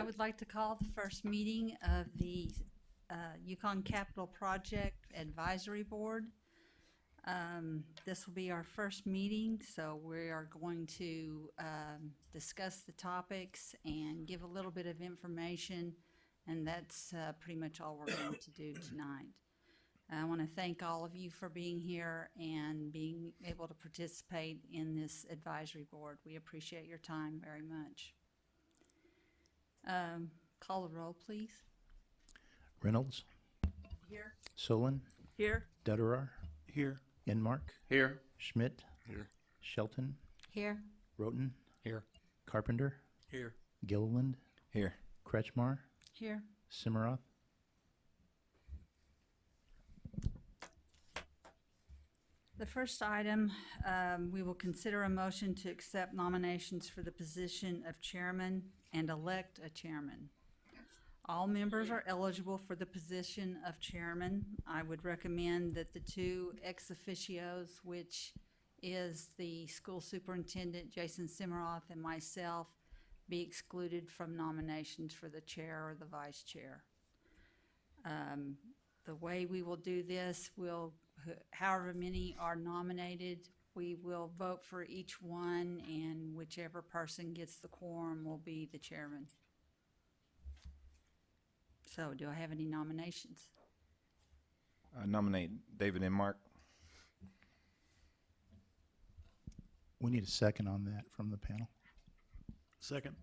I would like to call the first meeting of the Yukon Capital Project Advisory Board. This will be our first meeting, so we are going to discuss the topics and give a little bit of information, and that's pretty much all we're going to do tonight. I want to thank all of you for being here and being able to participate in this advisory board. We appreciate your time very much. Call the roll, please. Reynolds, Here. Solon, Here. Dutterar, Here. Enmark, Here. Schmidt, Here. Shelton, Here. Roten, Here. Carpenter, Here. Gilliland, Here. Kretschmar, Here. Simmeroth. The first item, we will consider a motion to accept nominations for the position of chairman and elect a chairman. All members are eligible for the position of chairman. I would recommend that the two ex officios, which is the school superintendent, Jason Simmeroth, and myself, be excluded from nominations for the chair or the vice chair. The way we will do this, however many are nominated, we will vote for each one, and whichever person gets the quorum will be the chairman. So, do I have any nominations? I nominate David Enmark. We need a second on that from the panel. Second.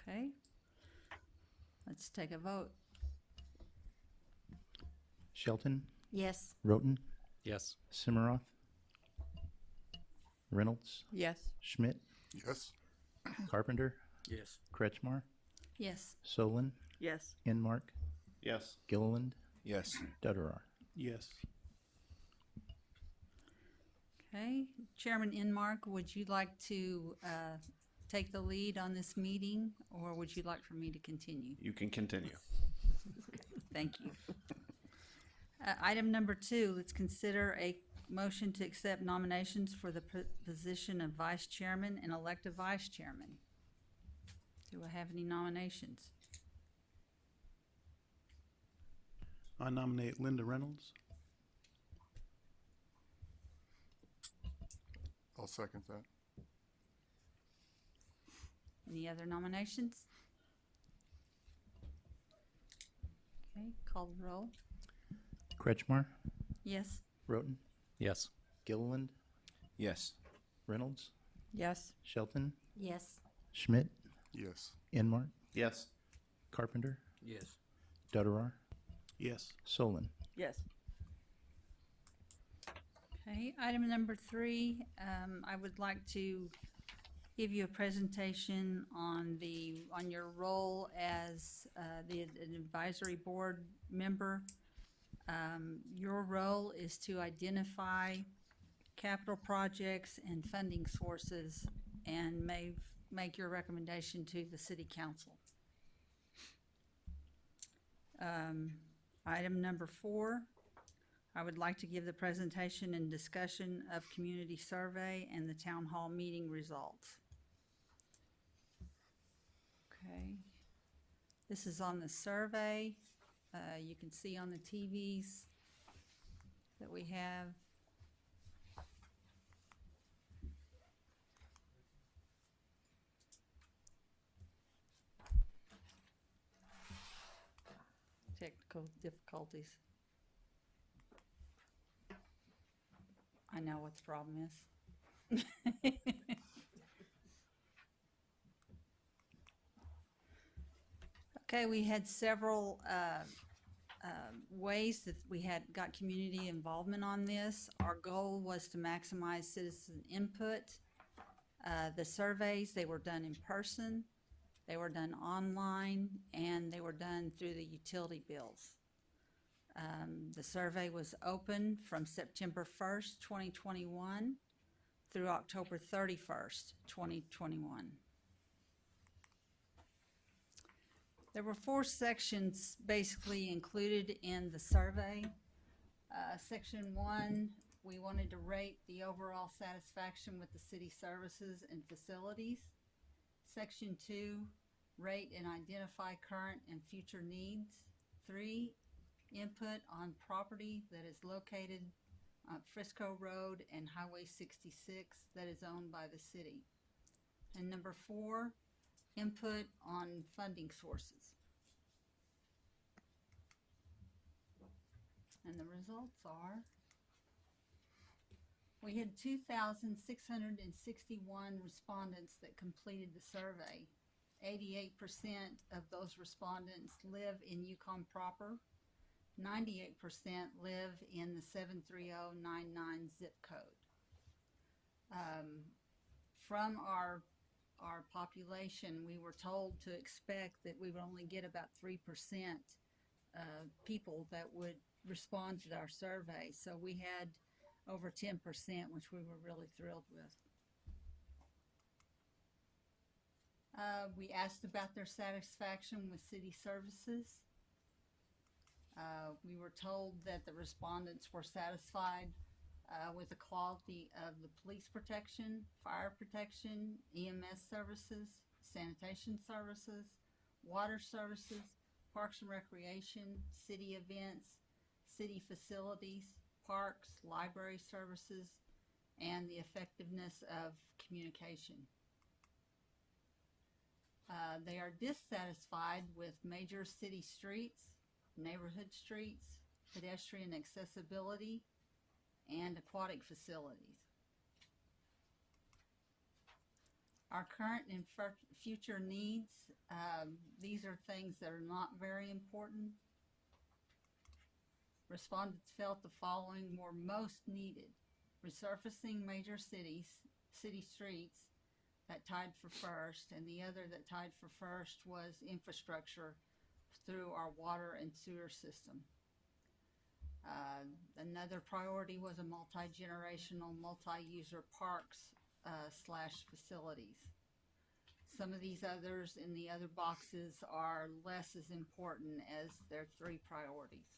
Okay. Let's take a vote. Shelton, Yes. Roten, Yes. Simmeroth, Reynolds, Yes. Schmidt, Yes. Carpenter, Yes. Kretschmar, Yes. Solon, Yes. Enmark, Yes. Gilliland, Yes. Dutterar. Yes. Okay. Chairman Enmark, would you like to take the lead on this meeting, or would you like for me to continue? You can continue. Thank you. Item number 2, let's consider a motion to accept nominations for the position of vice chairman and elect a vice chairman. Do I have any nominations? I nominate Linda Reynolds. I'll second that. Any other nominations? Okay, call the roll. Kretschmar, Yes. Roten, Yes. Gilliland, Yes. Reynolds, Yes. Shelton, Yes. Schmidt, Yes. Enmark, Yes. Carpenter, Yes. Dutterar, Yes. Solon. Yes. Okay, item number 3, I would like to give you a presentation on your role as an advisory board member. Your role is to identify capital projects and funding sources and make your recommendation to the city council. Item number 4, I would like to give the presentation and discussion of community survey and the town hall meeting results. Okay, this is on the survey. You can see on the TVs that we have. Technical difficulties. I know what the problem is. Okay, we had several ways that we got community involvement on this. Our goal was to maximize citizen input. The surveys, they were done in person, they were done online, and they were done through the utility bills. The survey was open from September 1st, 2021 through October 31st, 2021. There were 4 sections basically included in the survey. Section 1 we wanted to rate the overall satisfaction with the city services and facilities. Section 2, rate and identify current and future needs. 3, input on property that is located on Frisco Road and Highway 66 that is owned by the city. And number 4, input on funding sources. And the results are, we had 2,661 respondents that completed the survey. 88% of those respondents live in Yukon proper. 98% live in the 73099 zip code. From our population, we were told to expect that we would only get about 3% people that would respond to our survey. So we had over 10%, which we were really thrilled with. We asked about their satisfaction with city services. We were told that the respondents were satisfied with the quality of the police protection, fire protection, EMS services, sanitation services, water services, parks and recreation, city events, city facilities, parks, library services, and the effectiveness of communication. They are dissatisfied with major city streets, neighborhood streets, pedestrian accessibility, and aquatic facilities. Our current and future needs, these are things that are not very important. Respondents felt the following were most needed: resurfacing major city streets that tied for first, and the other that tied for first was infrastructure through our water and sewer system. Another priority was a multi-generational, multi-user parks / facilities. Some of these others in the other boxes are less as important as their 3 priorities.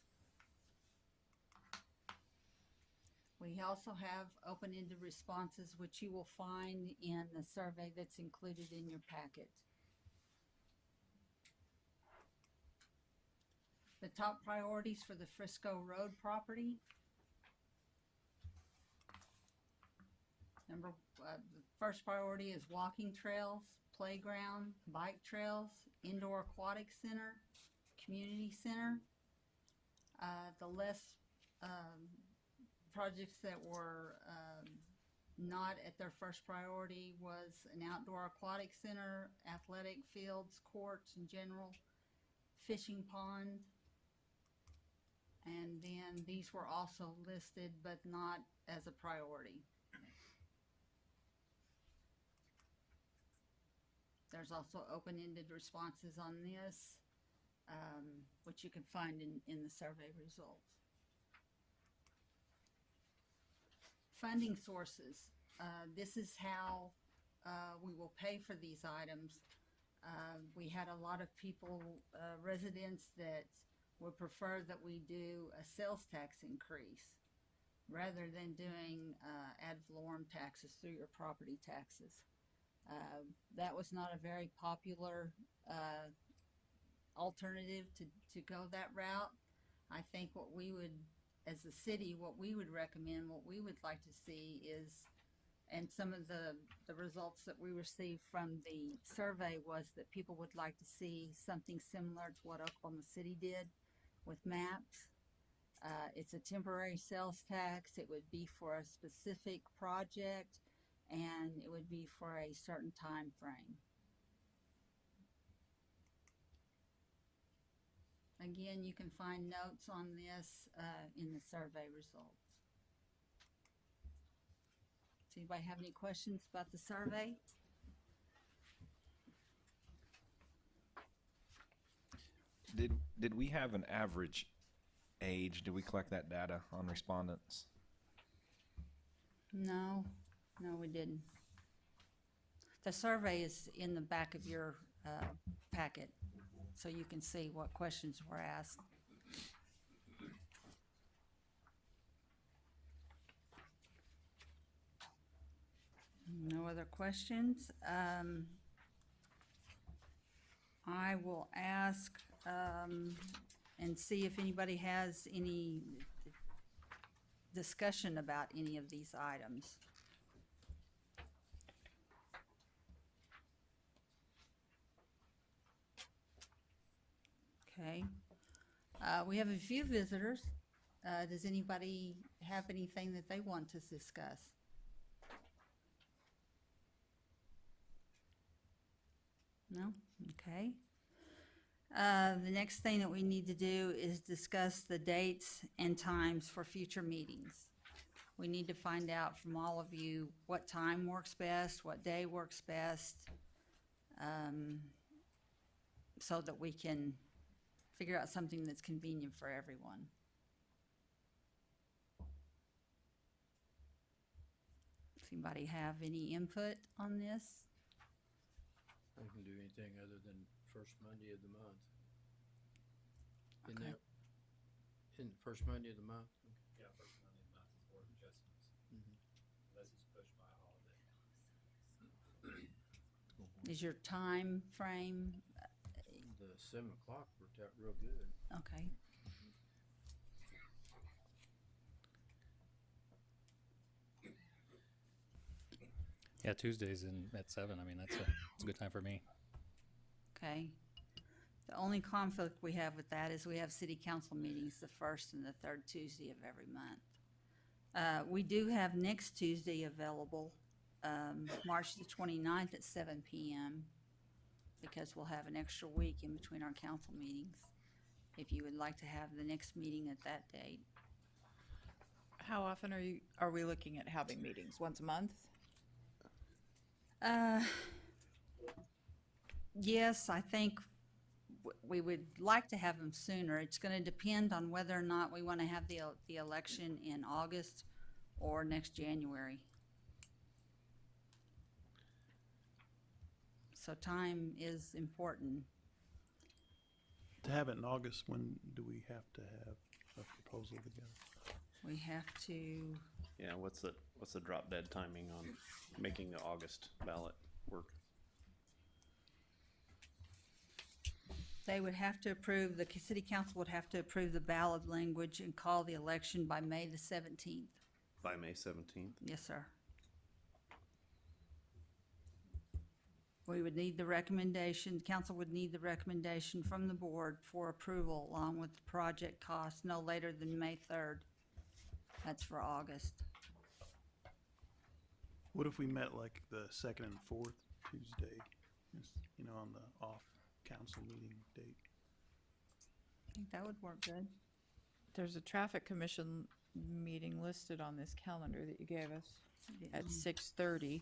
We also have open-ended responses, which you will find in the survey that's included in your packet. The top priorities for the Frisco Road property. The first priority is walking trails, playground, bike trails, indoor aquatic center, community center. The less projects that were not at their first priority was an outdoor aquatic center, athletic fields, courts in general, fishing pond, and then these were also listed but not as a priority. There's also open-ended responses on this, which you can find in the survey results. Funding sources. This is how we will pay for these items. We had a lot of people, residents, that would prefer that we do a sales tax increase rather than doing ad valorem taxes through your property taxes. That was not a very popular alternative to go that route. I think what we would, as a city, what we would recommend, what we would like to see is, and some of the results that we received from the survey was that people would like to see something similar to what Oklahoma City did with maps. It's a temporary sales tax. It would be for a specific project, and it would be for a certain time frame. Again, you can find notes on this in the survey results. Does anybody have any questions about the survey? Did we have an average age? Did we collect that data on respondents? No, we didn't. The survey is in the back of your packet, so you can see what questions were asked. questions, I will ask, and see if anybody has any discussion about any of these items. Okay. We have a few visitors. Does anybody have anything that they want to discuss? No? Okay. The next thing that we need to do is discuss the dates and times for future meetings. We need to find out from all of you what time works best, what day works best, so that we can figure out something that's convenient for everyone. Does anybody have any input on this? I can do anything other than first Monday of the month. Isn't Okay. that, in first Monday of the month? Yeah, first Monday of the month is Board of Adjustments, unless it's pushed by a holiday. Is your time frame, The 7 o'clock worked out real good. okay, Yeah, Tuesdays at 7. I mean, it's a good time for me. okay. The only conflict we have with that is we have city council meetings the first and the third Tuesday of every month. We do have next Tuesday available, March the 29th at 7 p.m., because we'll have an extra week in between our council meetings, if you would like to have the next meeting at that date. How often are we looking at having meetings? Once a month? Yes, I think we would like to have them sooner. It's gonna depend on whether or not we wanna have the election in August or next January. So time is important. To have it in August, when do we have to have a proposal together? We have to, Yeah, what's the drop dead timing on making the August ballot work? they would have to approve, the city council would have to approve the ballot language and call the election by May the 17th. By May 17th? Yes, sir. We would need the recommendation, council would need the recommendation from the board for approval along with the project cost no later than May 3rd. That's for August. What if we met like the second and fourth Tuesday, on the off council meeting date? I think that would work good. There's a traffic commission meeting listed on this calendar that you gave us at 6:30.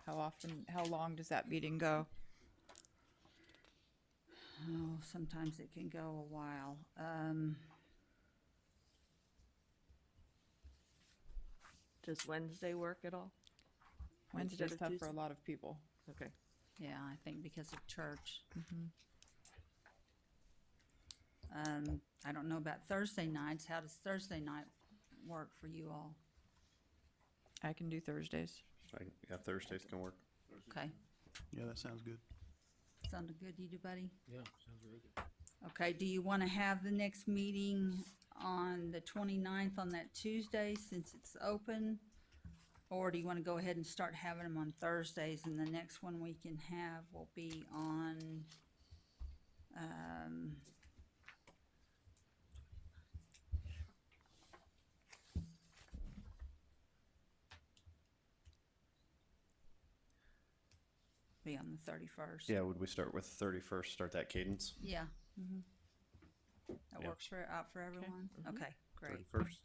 How long does that meeting go? Oh, sometimes it can go a while. Does Wednesday work at all? Wednesday's Instead of tough for a Tuesday? lot of people. Okay. Yeah, I think because of church. Mhm. I don't know about Thursday nights. How does Thursday night work for you all? I can do Thursdays. Yeah, Thursdays can work. Okay, Yeah, that sounds good. sounded good to you, buddy? Yeah, sounds really good. Okay, do you want to have the next meeting on the 29th on that Tuesday since it's open? Or do you want to go ahead and start having them on Thursdays and the next one we can have will be on, be on the 31st? Yeah, would we start with the 31st, start that cadence? Yeah. That Yeah. works out for everyone? Okay, great. 31st?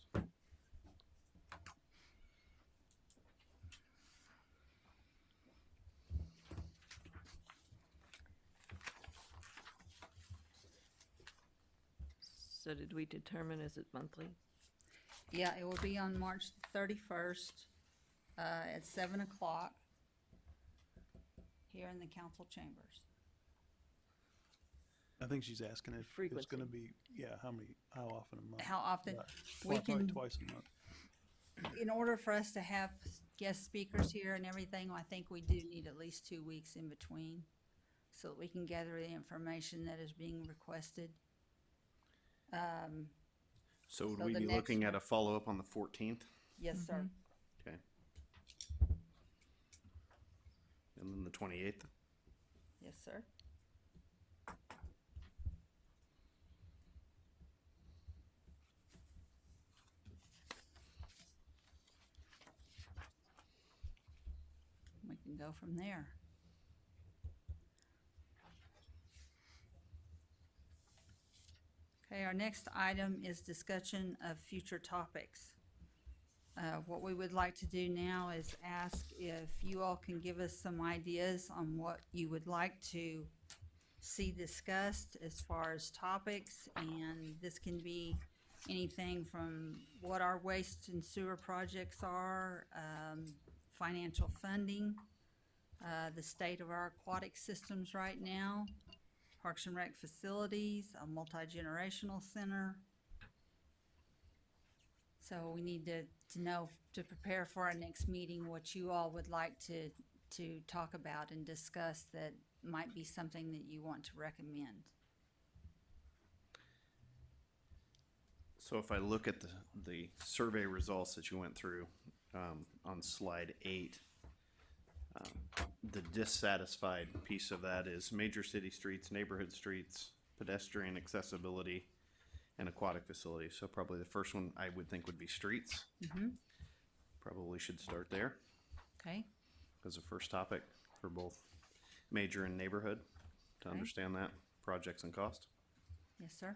So did we determine, is it monthly? Yeah, it will be on March 31st, at 7 o'clock here in the council chambers. I think she's asking if it's Frequency. gonna be, how often a month? How often? Yeah, We probably can, twice a month. in order for us to have guest speakers here and everything, I think we do need at least 2 weeks in between so that we can gather the information that is being requested. So would So we the be next looking at one- a follow-up on the 14th? Yes, sir. Okay. And then the 28th? Yes, sir. We can go from there. Okay, our next item is discussion of future topics. What we would like to do now is ask if you all can give us some ideas on what you would like to see discussed as far as topics, and this can be anything from what our waste and sewer projects are, financial funding, the state of our aquatic systems right now, Parks and Rec facilities, a multi-generational center. So we need to know, to prepare for our next meeting, what you all would like to talk about and discuss that might be something that you want to recommend. So if I look at the survey results that you went through on slide 8, the dissatisfied piece of that is major city streets, neighborhood streets, pedestrian accessibility, and aquatic facilities. So probably the first one I would think would be streets. Probably should start there Okay, as a first topic for both major and neighborhood to Okay. understand that, projects and cost. yes, sir.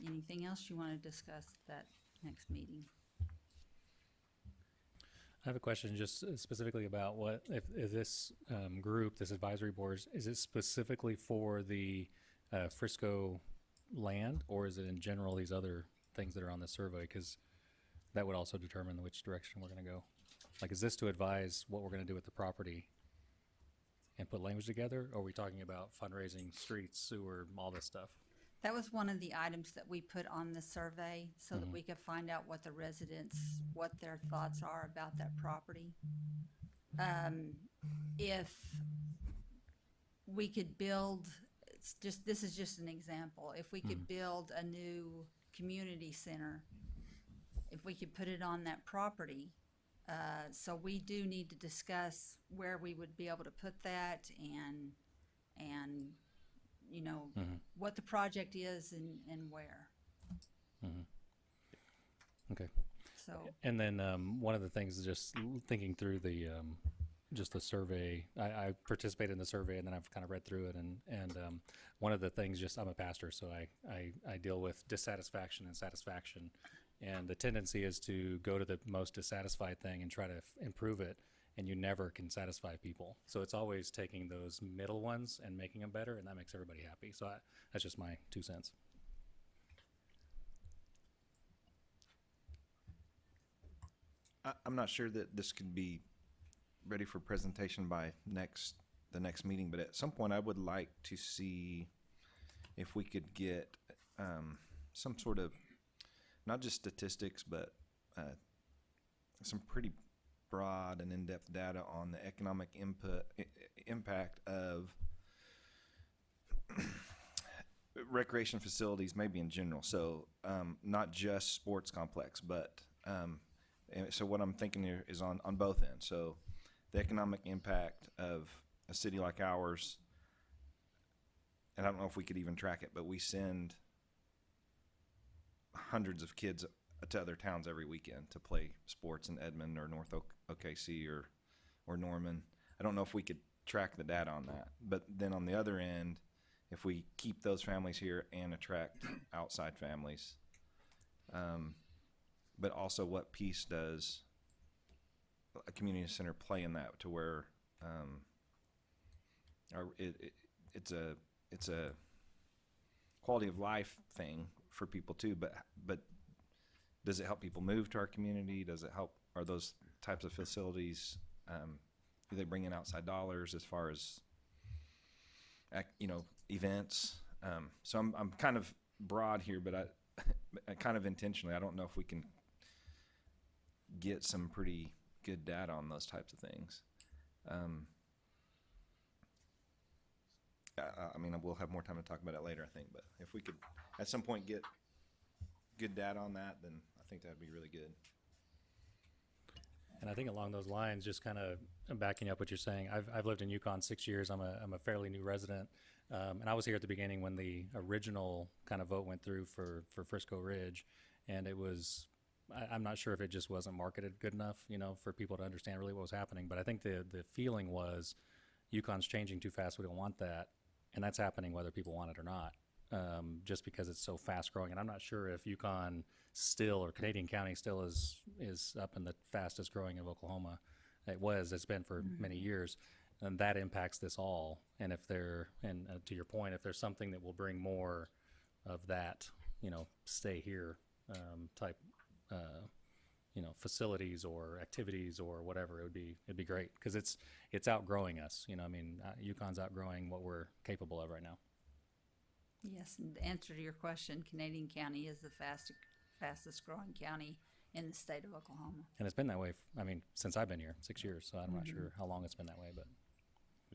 Anything else you want to discuss at that next meeting? I have a question just specifically about what, if this group, this advisory board, is it specifically for the Frisco land, or is it in general these other things that are on the survey? Because that would also determine which direction we're going to go. Like, is this to advise what we're going to do with the property and put language together? Or are we talking about fundraising, streets, sewer, all this stuff? That was one of the items that we put on the survey so that we could find out what the residents, what their thoughts are about that property. If we could build, this is just an example, if we could build a new community center, if we could put it on that property, so we do need to discuss where we would be able to put that and you know, what the project is and where. Okay. So, And then one of the things is just thinking through the just the survey. I participated in the survey, and then I've kind of read through it. And one of the things, just I'm a pastor, so I deal with dissatisfaction and satisfaction. And the tendency is to go to the most dissatisfied thing and try to improve it, and you never can satisfy people. So it's always taking those middle ones and making them better, and that makes everybody happy. So that's just my 2 cents. I'm not sure that this could be ready for presentation by the next meeting, but at some point I would like to see if we could get some sort of, not just statistics, but some pretty broad and in-depth data on the economic impact of recreation facilities, maybe in general. So not just sports complex, but so what I'm thinking here is on both ends. So the economic impact of a city like ours, and I don't know if we could even track it, but we send hundreds of kids to other towns every weekend to play sports in Edmond or North OKC or Norman. I don't know if we could track the data on that. But then on the other end, if we keep those families here and attract outside families, but also what piece does a community center play in that, to where it's a quality of life thing for people too, but does it help people move to our community? Does it help? Are those types of facilities, do they bring in outside dollars as far as events? So I'm kind of broad here, but I kind of intentionally, I don't know if we can get some pretty good data on those types of things. I mean, we'll have more time to talk about it later, I think, but if we could at some point get good data on that, then I think that'd be really good. And I think along those lines, just kind of backing up what you're saying, I've lived in Yukon 6 years. I'm a fairly new resident, and I was here at the beginning when the original kind of vote went through for Frisco Ridge, and it was. I'm not sure if it just wasn't marketed good enough, for people to understand really what was happening. But I think the feeling was Yukon's changing too fast. We don't want that, and that's happening whether people want it or not. Just because it's so fast growing. And I'm not sure if Yukon still, or Canadian County still is up in the fastest growing of Oklahoma. It's been for many years, and that impacts this all. And if to your point, if there's something that will bring more of that, stay here type, facilities or activities or whatever, it'd be great, because it's outgrowing us. Yukon's outgrowing what we're capable of right now. Yes, and the answer to your question, Canadian County is the fastest growing county in the state of Oklahoma. And it's been that way, since I've been here, 6 years. So I'm not sure how long it's been that way, but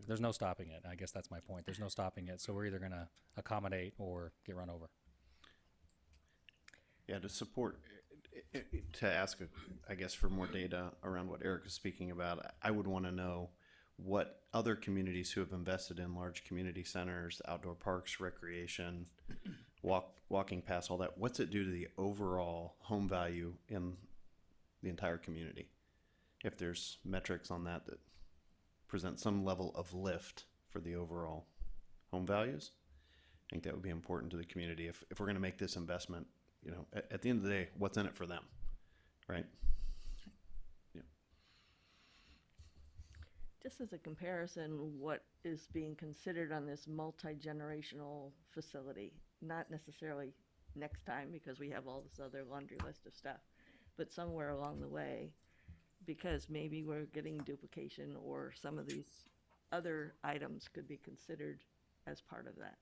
there's no stopping it. I guess that's my point. There's no stopping it. So we're either going to accommodate or get run over. Yeah, to ask, I guess, for more data around what Eric was speaking about, I would want to know what other communities who have invested in large community centers, outdoor parks, recreation, walking past all that, what's it do to the overall home value in the entire community? If there's metrics on that present some level of lift for the overall home values, I think that would be important to the community. If we're going to make this investment, at the end of the day, what's in it for them, right? Just as a comparison, what is being considered on this multi-generational facility? Not necessarily next time, because we have all this other laundry list of stuff, but somewhere along the way, because maybe we're getting duplication, or some of these other items could be considered as part of that.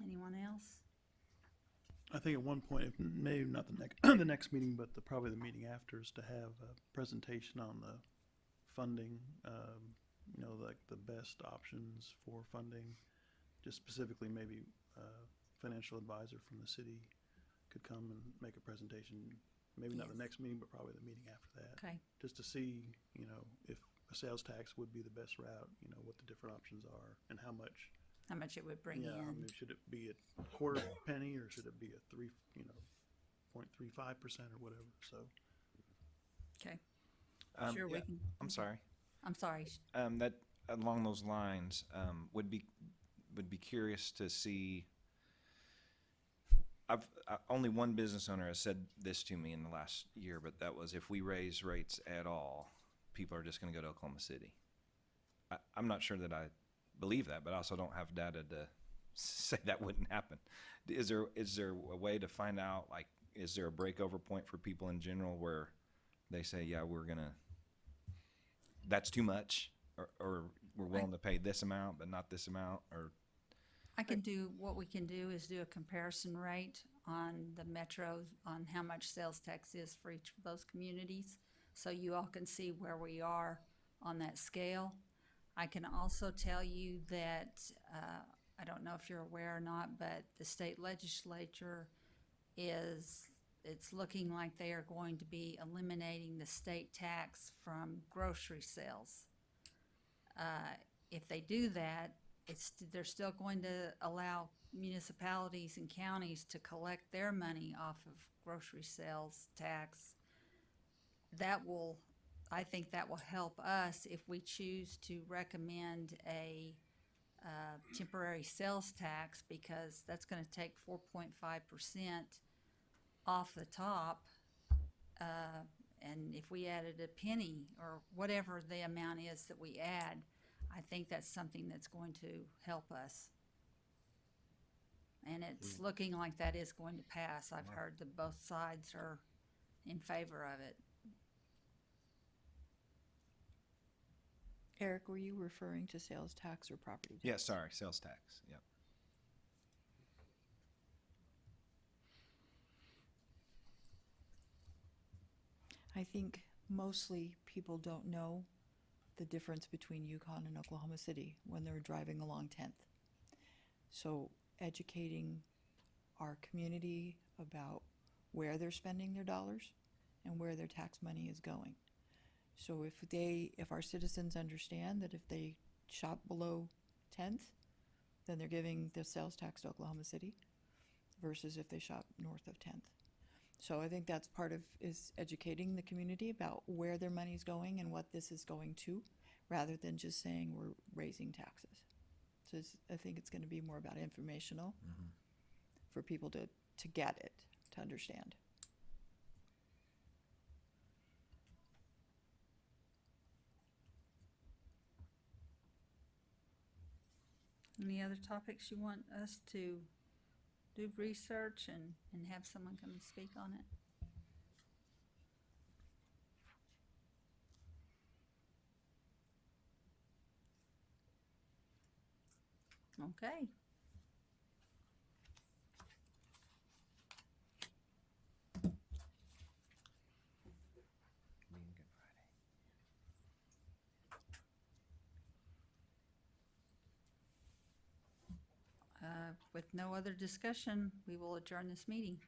Anyone else? I think at one point, if maybe not the next the next meeting, but probably the meeting after, is to have a presentation on the funding. Like the best options for funding. Just specifically, maybe financial advisor from the city could come and make a presentation. Maybe not the next meeting, but probably the meeting after that. Okay. Just to see, if a sales tax would be the best route. What the different options are and how much. How much it would bring Yeah, in. I mean, should it be a quarter penny, or should it be a 0.35% or whatever? So Okay. Yeah, We can. I'm sorry. I'm sorry. That along those lines, would be curious to see. Only one business owner has said this to me in the last year, but that was, if we raise rates at all, people are just going to go to Oklahoma City. I'm not sure that I believe that, but I also don't have data to say that wouldn't happen. Is there a way to find out, like, is there a breakover point for people in general where they say, yeah, that's too much, or we're willing to pay this amount but not this amount? Or What we can do is do a comparison rate on the metros on how much sales tax is for each of those communities, so you all can see where we are on that scale. I can also tell you that, I don't know if you're aware or not, but the state legislature it's looking like they are going to be eliminating the state tax from grocery sales. If they do that, they're still going to allow municipalities and counties to collect their money off of grocery sales tax. I think that will help us if we choose to recommend a temporary sales tax, because that's going to take 4.5% off the top. And if we added a penny or whatever the amount is that we add, I think that's something that's going to help us. And it's looking like that is going to pass. I've heard that both sides are in favor of it. Eric, were you referring to sales tax or property tax? Yeah, sorry, sales tax, yep. I think mostly people don't know the difference between Yukon and Oklahoma City when they're driving along 10th. So educating our community about where they're spending their dollars and where their tax money is going. So if our citizens understand that if they shop below 10th, then they're giving the sales tax to Oklahoma City versus if they shop north of 10th. So I think that's part of is educating the community about where their money's going and what this is going to, rather than just saying we're raising taxes. So I think it's going to be more about informational for people to get it, to understand. Any other topics you want us to do research and have someone come and speak on it? Okay. Being Good Friday. With no other discussion, we will adjourn this meeting.